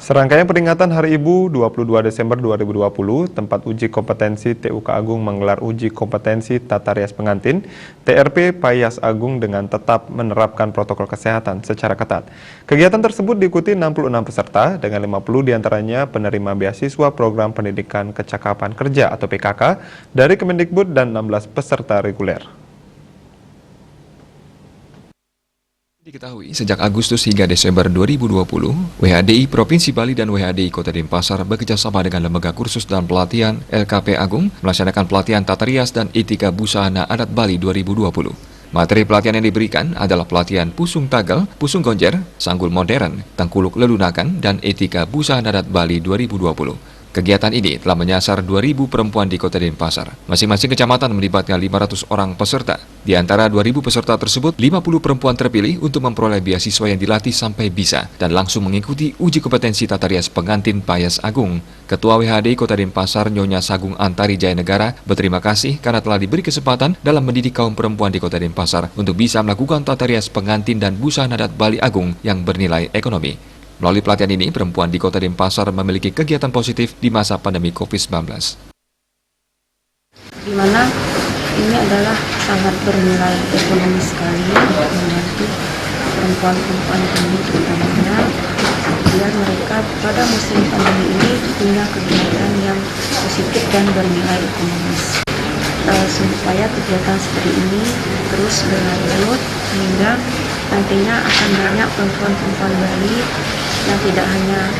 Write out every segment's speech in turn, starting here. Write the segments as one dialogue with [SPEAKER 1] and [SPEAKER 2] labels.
[SPEAKER 1] Serangkaian peringatan Hari Ibu 22 Desember 2020, tempat uji kompetensi TUK Agung menggelar uji kompetensi tata rias pengantin TRP Payas Agung dengan tetap menerapkan protokol kesehatan secara ketat. Kegiatan tersebut diikuti 66 peserta dengan 50 diantaranya penerima beasiswa program pendidikan kecakapan kerja atau PKK dari Kemendikbud dan 16 peserta reguler.
[SPEAKER 2] Diketahui, sejak Agustus hingga Desember 2020, WHDI Provinsi Bali dan WHDI Kota Denpasar bekerjasama dengan Lembaga Kursus dan Pelatihan LKP Agung melaksanakan pelatihan tata rias dan etika busana adat Bali 2020. Materi pelatihan yang diberikan adalah pelatihan pusung tagal, pusung gonjer, sanggul modern, tengkuluk lelunakan, dan etika busana adat Bali 2020. Kegiatan ini telah menyasar 2.000 perempuan di Kota Denpasar. Masing-masing kecamatan melibatkan 500 orang peserta. Di antara 2.000 peserta tersebut, 50 perempuan terpilih untuk memperoleh beasiswa yang dilatih sampai bisa dan langsung mengikuti uji kompetensi tata rias pengantin Payas Agung. Ketua WHDI Kota Denpasar Nyonya Sagung Antari Jaya Negara berterima kasih karena telah diberi kesempatan dalam mendidik kaum perempuan di Kota Denpasar untuk bisa melakukan tata rias pengantin dan busana adat Bali Agung yang bernilai ekonomi. Melalui pelatihan ini, perempuan di Kota Denpasar memiliki kegiatan positif di masa pandemi COVID-19.
[SPEAKER 3] Di mana ini adalah sangat bernilai ekonomi sekali, membantu perempuan-perempuan ini terutamanya, biar mereka pada musim pandemi ini punya kegiatan yang positif dan bernilai ekonomis. Supaya kegiatan seperti ini terus berlanjut sehingga nantinya akan banyak perempuan-perempuan Bali yang tidak hanya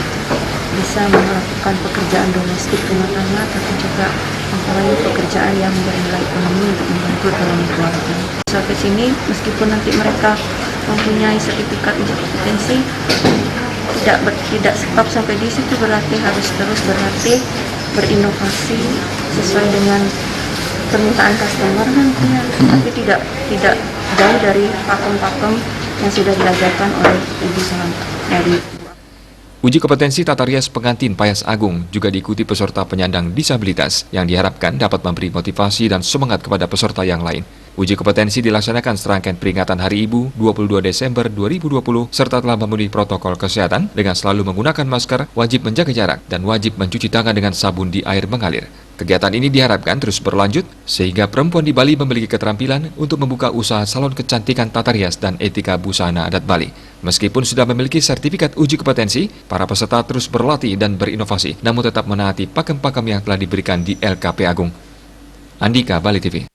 [SPEAKER 3] bisa melakukan pekerjaan domestik rumah tangga, tapi juga mempunyai pekerjaan yang bernilai ekonomi untuk membantu dalam keluarga. Sampai sini, meskipun nanti mereka mempunyai sertifikat uji kompetensi, tidak stop sampai di situ, berarti harus terus berlatih, berinovasi sesuai dengan permintaan customer nantinya, tapi tidak jauh dari pakem-pakem yang sudah diajarkan oleh Ibu Eri.
[SPEAKER 2] Uji kompetensi tata rias pengantin Payas Agung juga diikuti peserta penyandang disabilitas yang diharapkan dapat memberi motivasi dan semangat kepada peserta yang lain. Uji kompetensi dilaksanakan serangkaian peringatan Hari Ibu 22 Desember 2020 serta telah memenuhi protokol kesehatan dengan selalu menggunakan masker, wajib menjaga jarak, dan wajib mencuci tangan dengan sabun di air mengalir. Kegiatan ini diharapkan terus berlanjut sehingga perempuan di Bali memiliki keterampilan untuk membuka usaha salon kecantikan tata rias dan etika busana adat Bali. Meskipun sudah memiliki sertifikat uji kompetensi, para peserta terus berlatih dan berinovasi, namun tetap menaati pakem-pakem yang telah diberikan di LKP Agung. Andika, Bali TV.